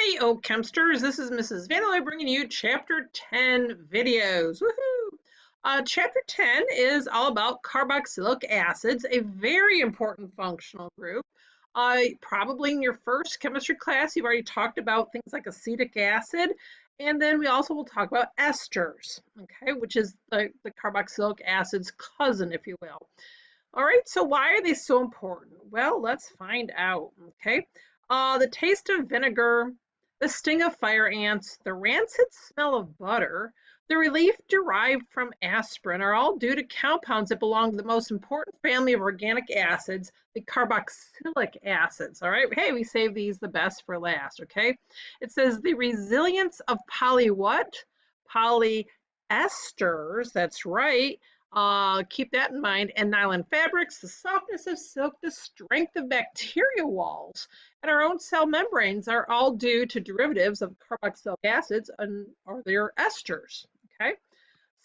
Hey, OChemsters, this is Mrs. Vanderlei bringing you Chapter 10 videos. Woohoo! Chapter 10 is all about carboxylic acids, a very important functional group. Probably in your first chemistry class, you've already talked about things like acetic acid, and then we also will talk about esters, okay, which is the carboxylic acid's cousin, if you will. All right, so why are they so important? Well, let's find out, okay? The taste of vinegar, the sting of fire ants, the rancid smell of butter, the relief derived from aspirin are all due to compounds that belong to the most important family of organic acids, the carboxylic acids. All right, hey, we save these the best for last, okay? It says the resilience of polyesters, that's right. Keep that in mind. And nylon fabrics, the softness of silk, the strength of bacteria walls, and our own cell membranes are all due to derivatives of carboxylic acids or their esters. Okay,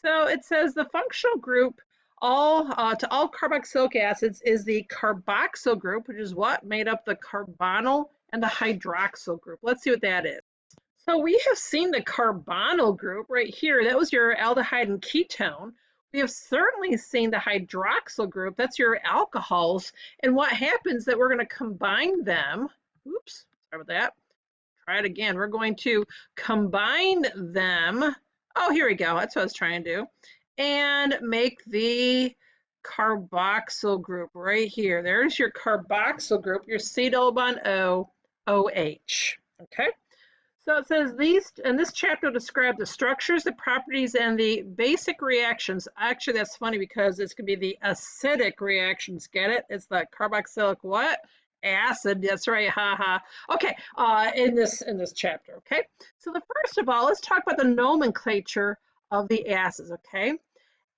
so it says the functional group to all carboxylic acids is the carboxyl group, which is what made up the carbonyl and the hydroxyl group. Let's see what that is. So we have seen the carbonyl group right here. That was your aldehyde and ketone. We have certainly seen the hydroxyl group. That's your alcohols. And what happens that we're going to combine them. Oops, sorry about that. Try it again. We're going to combine them. Oh, here we go. That's what I was trying to do. And make the carboxyl group right here. There's your carboxyl group, your C double bond O, OH. Okay. So it says these, and this chapter describes the structures, the properties, and the basic reactions. Actually, that's funny because it's going to be the acidic reactions. Get it? It's the carboxylic what? Acid. That's right. Ha ha. Okay. In this chapter. Okay. So first of all, let's talk about the nomenclature of the acids. Okay.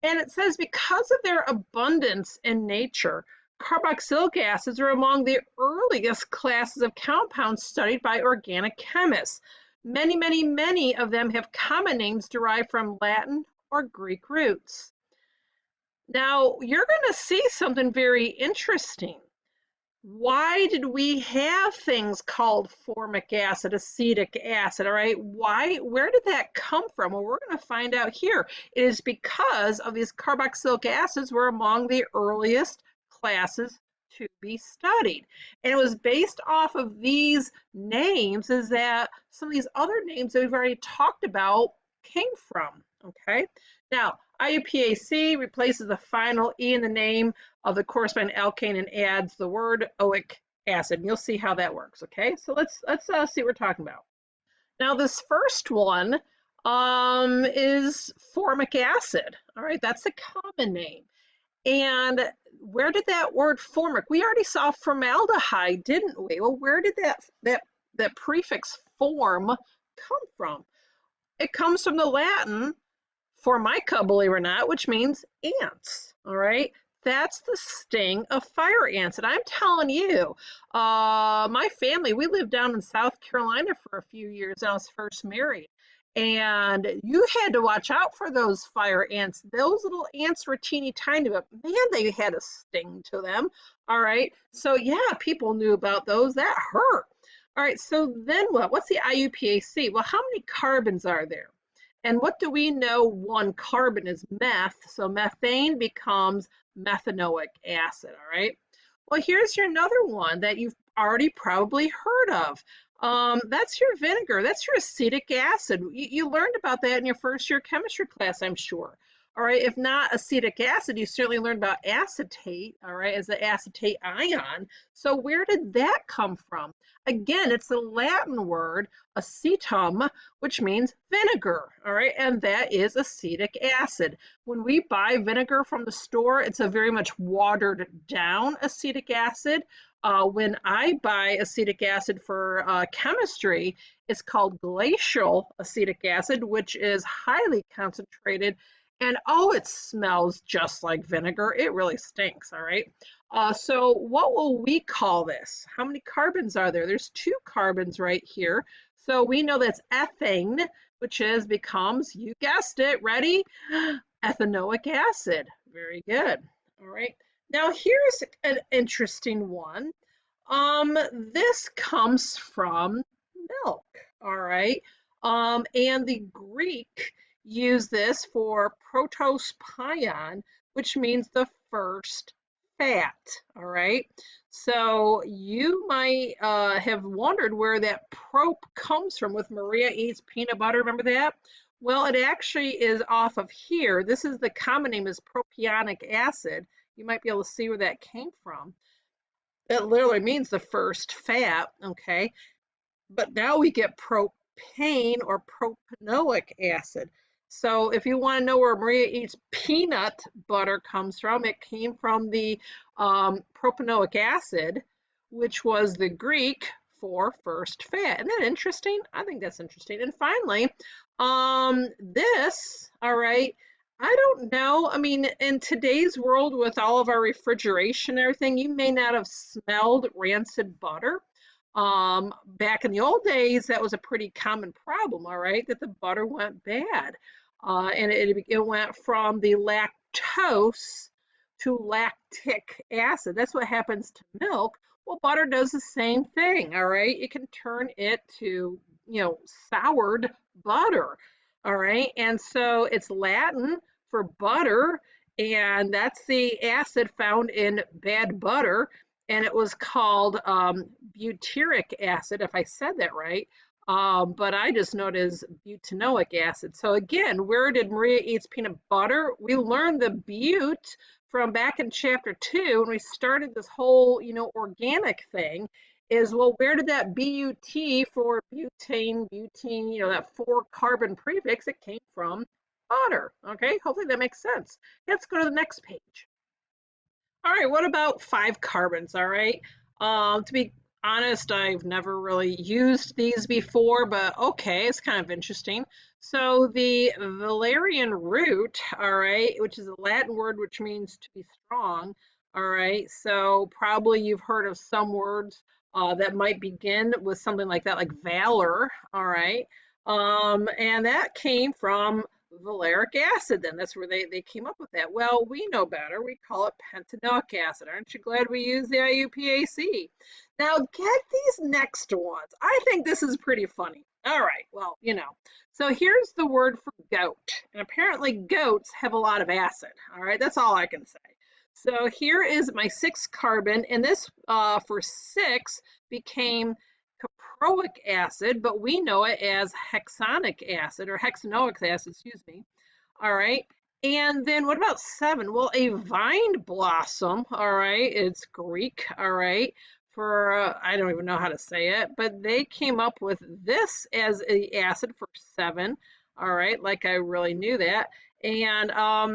And it says because of their abundance in nature, carboxylic acids are among the earliest classes of compounds studied by organic chemists. Many of them have common names derived from Latin or Greek roots. Now, you're going to see something very interesting. Why did we have things called formic acid, acetic acid, all right? Where did that come from? Well, we're going to find out here. It is because of these carboxylic acids were among the earliest classes to be studied. And it was based off of these names is that some of these other names that we've already talked about came from, okay? Now, IUPAC replaces the final E in the name of the corresponding alkane and adds the word oic acid. And you'll see how that works, okay? So let's see what we're talking about. Now, this first one is formic acid, all right? That's the common name. And where did that word formic? We already saw formaldehyde, didn't we? Well, where did that prefix form come from? It comes from the Latin formica, believe it or not, which means ants, all right? That's the sting of fire ants. And I'm telling you, my family, we lived down in South Carolina for a few years when I was first married. And you had to watch out for those fire ants. Those little ants were teeny tiny, but man, they had a sting to them. All right. So yeah, people knew about those. That hurt. All right. So then what? What's the IUPAC? Well, how many carbons are there? And what do we know? One carbon is meth. So methane becomes methanoic acid. All right. Well, here's your another one that you've already probably heard of. That's your vinegar. That's your acetic acid. You learned about that in your first year chemistry class, I'm sure. All right, if not acetic acid, you certainly learned about acetate, all right, as the acetate ion. So where did that come from? Again, it's the Latin word acetum, which means vinegar, all right, and that is acetic acid. When we buy vinegar from the store, it's a very much watered down acetic acid. When I buy acetic acid for chemistry, it's called glacial acetic acid, which is highly concentrated. And oh, it smells just like vinegar. It really stinks, all right? So what will we call this? How many carbons are there? There's 2 carbons right here. So we know that's ethane, which becomes, you guessed it, ready? Ethanoic acid. Very good. All right. Now here's an interesting one. This comes from milk. all right? And the Greek used this for protospion, which means the first fat, all right? So you might have wondered where that prop comes from with Maria eats peanut butter, remember that? Well, it actually is off of here. This is the common name is propionic acid. You might be able to see where that came from. That literally means the first fat, okay? But now we get propane or propanoic acid. So if you want to know where Maria eats peanut butter comes from, it came from the propanoic acid, which was the Greek for first fat. Isn't that interesting? I think that's interesting. And finally, this, all right, I don't know. I mean, in today's world with all of our refrigeration and everything, you may not have smelled rancid butter. Back in the old days, that was a pretty common problem, all right, that the butter went bad. And it went from the lactose to lactic acid. That's what happens to milk. Well, butter does the same thing, all right? It can turn it to, soured butter, all right? And so it's Latin for butter, and that's the acid found in bad butter, and it was called butyric acid, if I said that right. But I just know it as butanoic acid. So again, where did Maria eats peanut butter? We learned the but from back in chapter 2 when we started this whole, organic thing. Is well, where did that but for butane, that 4-carbon prefix? It came from butter. Okay, hopefully that makes sense. Let's go to the next page. All right, what about 5 carbons? All right. To be honest, I've never really used these before, but okay, it's kind of interesting. So the Valerian root, all right, which is a Latin word which means to be strong, all right. So probably you've heard of some words that might begin with something like that, like valor, all right. And that came from valeric acid then. That's where they came up with that. Well, we know better. We call it pentanoic acid. Aren't you glad we use the IUPAC? Now get these next ones. I think this is pretty funny. All right, well, So here's the word for goat. And apparently goats have a lot of acid. All right, that's all I can say. So here is my 6 carbon, and this for 6 became caproic acid, but we know it as hexanic acid or hexanoic acid, excuse me. All right. And then what about 7? Well, a vine blossom, all right, it's Greek, all right, for, I don't even know how to say it, but they came up with this as the acid for 7, all right, like I really knew that. And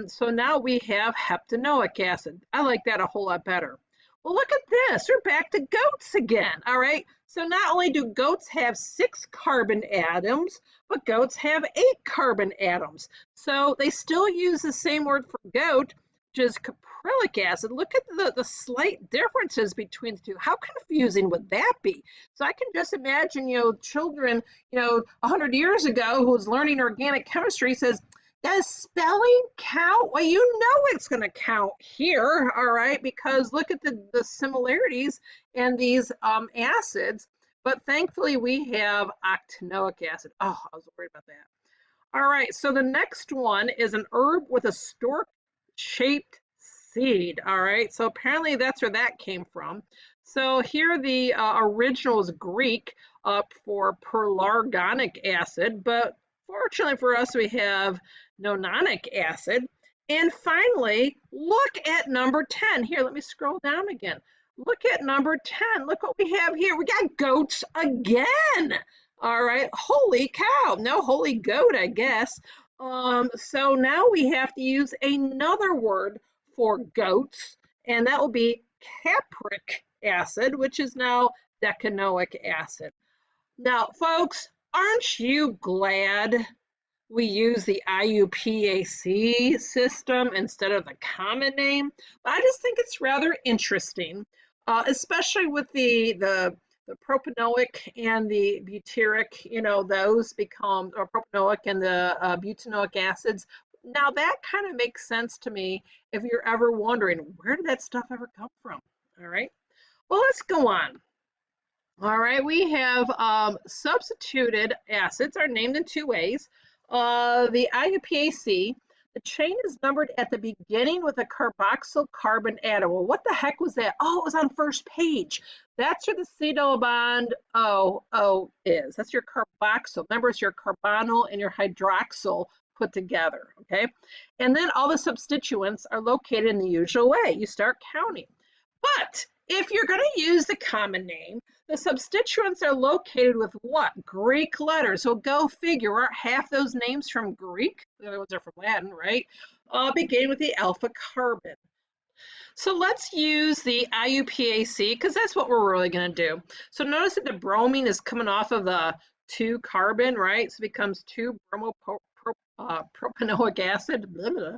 so now we have heptanoic acid. I like that a whole lot better. Well, look at this. We're back to goats again, all right? So not only do goats have 6 carbon atoms, but goats have 8 carbon atoms. So they still use the same word for goat, which is caprylic acid. Look at the slight differences between the two. How confusing would that be? So I can just imagine, children, 100 years ago who was learning organic chemistry says, does spelling count? Well, it's going to count here, all right, because look at the similarities in these acids. But thankfully, we have octanoic acid. Oh, I was worried about that. All right, so the next one is an herb with a stork-shaped seed. All right, so apparently that's where that came from. So here the original is Greek for pelargonic acid, but fortunately for us, we have nonanic acid. And finally, look at number 10. Here, let me scroll down again. Look at number 10. Look what we have here. We got goats again. All right. Holy cow. No, holy goat, I guess. So now we have to use another word for goats, and that will be capric acid, which is now decanoic acid. Now, folks, aren't you glad we use the IUPAC system instead of the common name? But I just think it's rather interesting, especially with the propanoic and the butyric, those become, or propanoic and the butanoic acids. Now that kind of makes sense to me if you're ever wondering, where did that stuff ever come from? All right. Well, let's go on. All right, we have substituted acids are named in two ways. The IUPAC, the chain is numbered at the beginning with a carboxyl carbon atom. Well, what the heck was that? Oh, it was on first page. That's where the C double bond O is. That's your carboxyl. Remember, it's your carbonyl and your hydroxyl put together, okay? And then all the substituents are located in the usual way. You start counting. But if you're going to use the common name, the substituents are located with what? Greek letters. So go figure. Aren't half those names from Greek? The other ones are from Latin, right? Beginning with the alpha carbon. So let's use the IUPAC because that's what we're really going to do. So notice that the bromine is coming off of the 2 carbon, right? So it becomes 2 propanoic acid. Blah,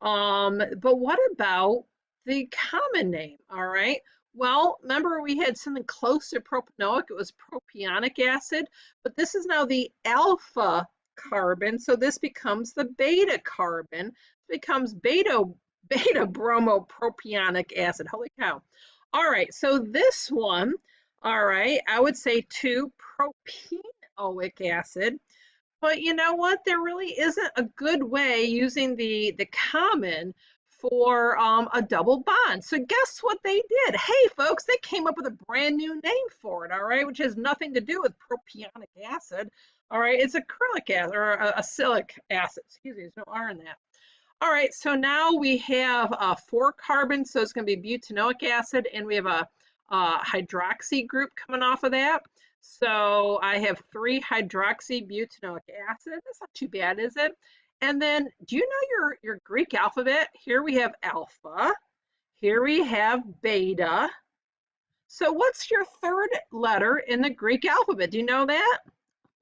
blah. But what about the common name? All right. Well, remember we had something close to propanoic. It was propionic acid, but this is now the alpha carbon. So this becomes the beta carbon. It becomes beta bromopropionic acid. Holy cow. All right. So this one, all right, I would say 2-propenoic acid. But you know what? There really isn't a good way using the common for a double bond. So guess what they did? Hey, folks, they came up with a brand new name for it, all right, which has nothing to do with propionic acid. All right, it's acrylic acid or acylic acid. Excuse me, there's no R in that. All right, so now we have 4 carbons, so it's going to be butanoic acid, and we have a hydroxy group coming off of that. So I have 3-hydroxybutanoic acid. That's not too bad, is it? And then, do you know your Greek alphabet? Here we have alpha. Here we have beta. So what's your third letter in the Greek alphabet? Do you know that?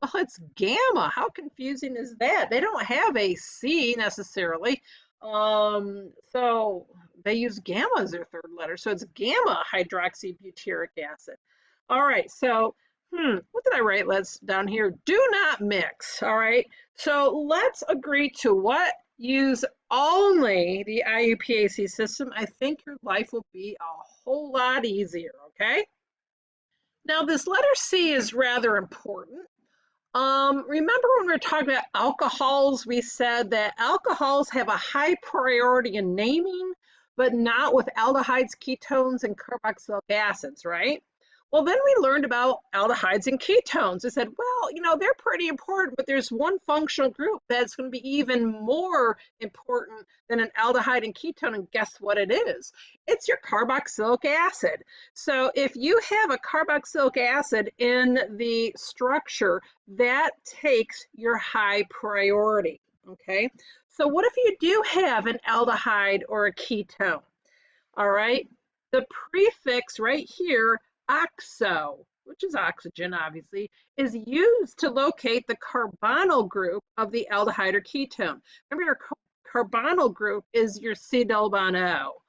Well, it's gamma. How confusing is that? They don't have a C necessarily. So they use gamma as their third letter. So it's gamma hydroxybutyric acid. All right, so what did I write? Let's down here. Do not mix. All right. So let's agree to what? Use only the IUPAC system. I think your life will be a whole lot easier. Okay. Now this letter C is rather important. Remember when we were talking about alcohols, we said that alcohols have a high priority in naming, but not with aldehydes, ketones, and carboxylic acids, right? Well, then we learned about aldehydes and ketones. We said, well, you know, they're pretty important, but there's one functional group that's going to be even more important than an aldehyde and ketone, and guess what it is? It's your carboxylic acid. So if you have a carboxylic acid in the structure, that takes your high priority, okay? So what if you do have an aldehyde or a ketone? All right, the prefix right here, oxo, which is oxygen obviously, is used to locate the carbonyl group of the aldehyde or ketone. Remember your carbonyl group is your C double bond O.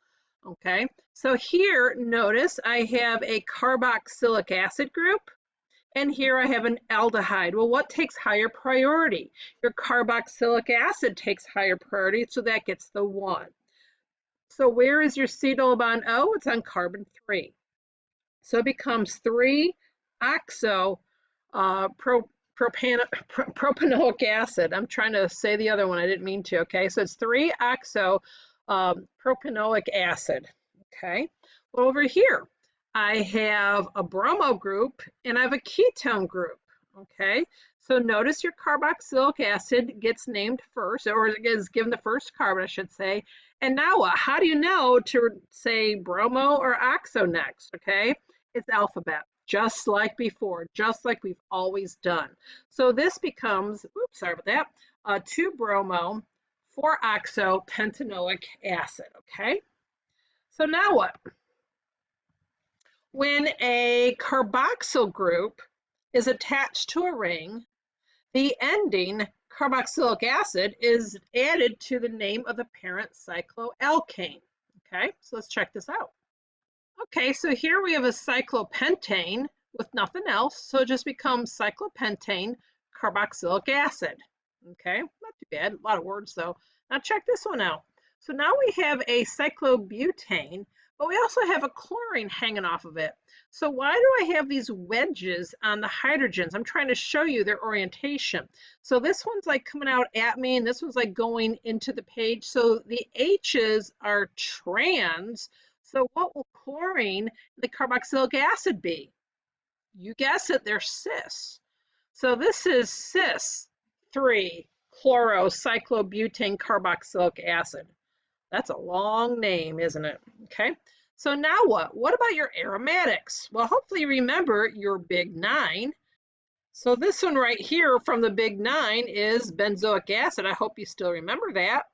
Okay, so here notice I have a carboxylic acid group and here I have an aldehyde. Well, what takes higher priority? Your carboxylic acid takes higher priority, so that gets the 1. So where is your C double bond O? It's on carbon 3. So it becomes 3-oxo propanoic acid. I'm trying to say the other one. I didn't mean to. Okay, so it's 3-oxo propanoic acid. Okay, well, over here I have a bromo group and I have a ketone group. Okay, so notice your carboxylic acid gets named first, or is given the first carbon, I should say. And now what? How do you know to say bromo or oxo next? Okay, it's alphabet, just like before, just like we've always done. So this becomes, oops, sorry about that, 2-bromo, 4-oxo pentanoic acid. Okay, so now what? When a carboxyl group is attached to a ring, the ending carboxylic acid is added to the name of the parent cycloalkane. Okay, so let's check this out. Okay, so here we have a cyclopentane with nothing else, so it just becomes cyclopentane carboxylic acid. Okay, not too bad, a lot of words though. Now check this one out. So now we have a cyclobutane, but we also have a chlorine hanging off of it. So why do I have these wedges on the hydrogens? I'm trying to show you their orientation. So this one's like coming out at me, and this one's like going into the page. So the H's are trans. So what will chlorine, the carboxylic acid be? You guess it, they're cis. So this is cis 3-chlorocyclobutane carboxylic acid. That's a long name, isn't it? Okay. So now what? What about your aromatics? Well, hopefully you remember your big 9. So this one right here from the big 9 is benzoic acid. I hope you still remember that.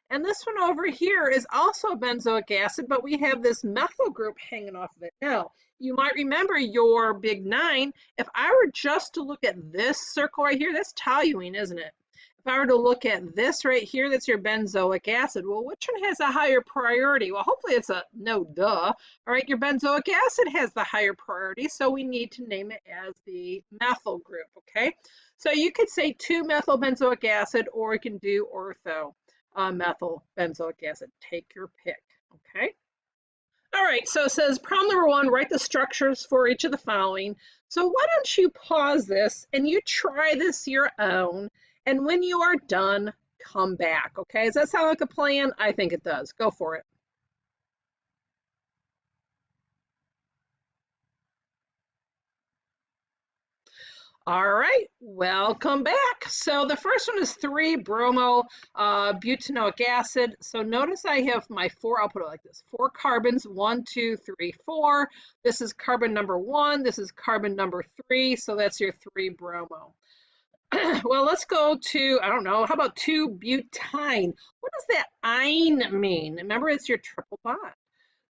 And this one over here is also benzoic acid, but we have this methyl group hanging off of it. Now, you might remember your big 9. If I were just to look at this circle right here, that's toluene, isn't it? If I were to look at this right here, that's your benzoic acid. Well, which one has a higher priority? Well, hopefully it's a no duh. All right, your benzoic acid has the higher priority, so we need to name it as the methyl group, okay? So you could say 2-methyl benzoic acid, or you can do ortho methyl benzoic acid. Take your pick, okay? All right, so it says problem number 1, write the structures for each of the following. So why don't you pause this and you try this your own, and when you are done, come back, okay? Does that sound like a plan? I think it does. Go for it. All right, welcome back. So the first one is 3-bromo butanoic acid. So notice I have my 4, I'll put it like this, 4 carbons, 1, 2, 3, 4. This is carbon number 1, this is carbon number 3, so that's your 3-bromo. Well, let's go to, I don't know, how about 2-butyne? What does that "ine" mean? Remember, it's your triple bond.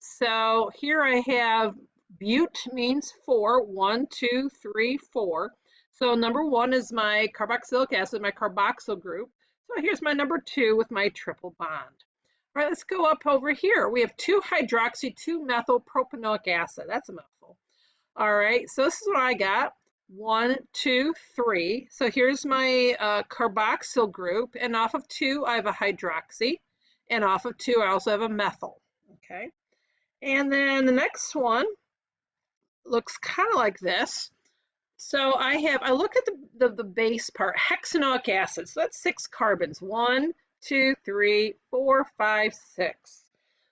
So here I have but means 4, 1, 2, 3, 4. So number 1 is my carboxylic acid, my carboxyl group. So here's my number 2 with my triple bond. All right, let's go up over here. We have 2-hydroxy 2-methyl propanoic acid. That's a mouthful. All right, so this is what I got. 1, 2, 3. So here's my carboxyl group, and off of 2 I have a hydroxy, and off of 2 I also have a methyl. Okay, and then the next one looks kind of like this. So I look at the base part, hexanoic acid. So that's 6 carbons. 1, 2, 3, 4, 5, 6.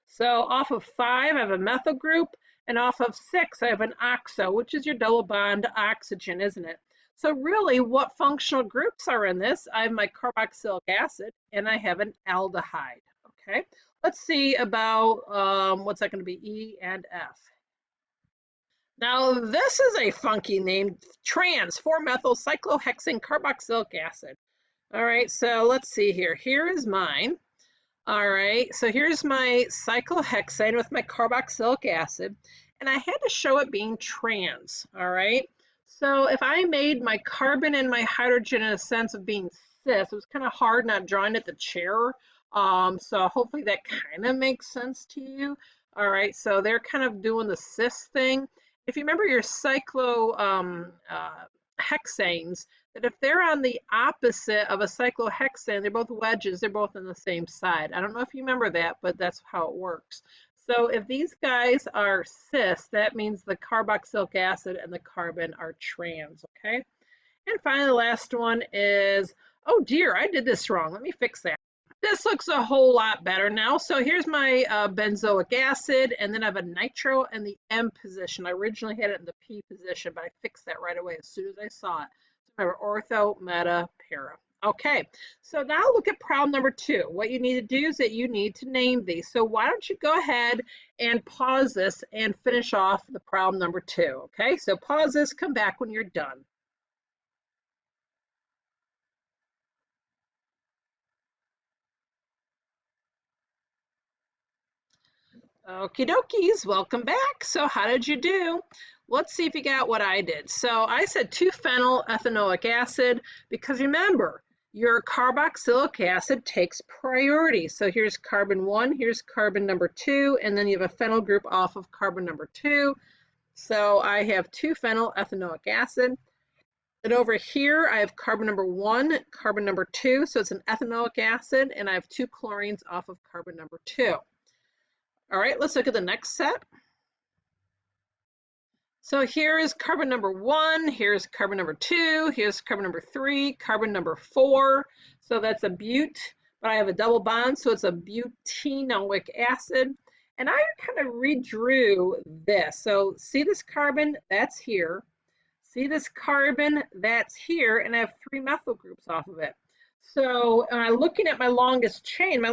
So off of 5 I have a methyl group, and off of 6 I have an oxo, which is your double bond oxygen, isn't it? So really, what functional groups are in this? I have my carboxylic acid, and I have an aldehyde. Okay, let's see about what's that going to be, E and F. Now, this is a funky name, trans 4-methyl cyclohexane carboxylic acid. All right, so let's see here. Here is mine. All right, so here's my cyclohexane with my carboxylic acid, and I had to show it being trans. All right, so if I made my carbon and my hydrogen in a sense of being cis, it was kind of hard not drawing at the chair. So hopefully that kind of makes sense to you. All right, so they're kind of doing the cis thing. If you remember your cyclohexanes, that if they're on the opposite of a cyclohexane, they're both wedges, they're both on the same side. I don't know if you remember that, but that's how it works. So if these guys are cis, that means the carboxylic acid and the carbon are trans, okay? And finally, the last one is, oh dear, I did this wrong. Let me fix that. This looks a whole lot better now. So here's my benzoic acid, and then I have a nitro in the M position. I originally had it in the P position, but I fixed that right away as soon as I saw it. So remember, ortho, meta, para. Okay, so now look at problem number 2. What you need to do is that you need to name these. So why don't you go ahead and pause this and finish off the problem number 2, okay? So pause this, come back when you're done. Okie dokies, welcome back. So how did you do? Let's see if you got what I did. So I said 2-phenyl ethanoic acid because remember, your carboxylic acid takes priority. So here's carbon 1, here's carbon number 2, and then you have a phenyl group off of carbon number 2. So I have 2-phenyl ethanoic acid. And over here, I have carbon number 1, carbon number 2, so it's an ethanoic acid, and I have 2 chlorines off of carbon number 2. All right, let's look at the next set. So here is carbon number 1, here's carbon number 2, here's carbon number 3, carbon number 4. So that's a bute, but I have a double bond, so it's a butenoic acid. And I kind of redrew this. So see this carbon? That's here. See this carbon? That's here, and I have 3 methyl groups off of it. So looking at my longest chain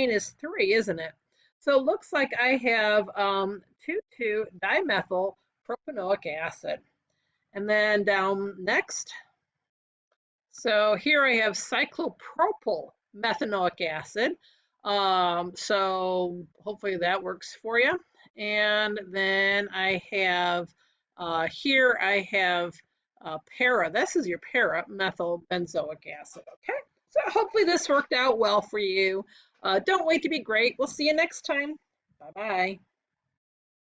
is 3, isn't it? So it looks like I have 2,2-dimethyl propanoic acid. And then down next, so here I have cyclopropyl methanoic acid. So hopefully that works for you. And then I have, here I have para. This is your para methyl benzoic acid. Okay, so hopefully this worked out well for you. Don't wait to be great. We'll see you next time. Bye-bye.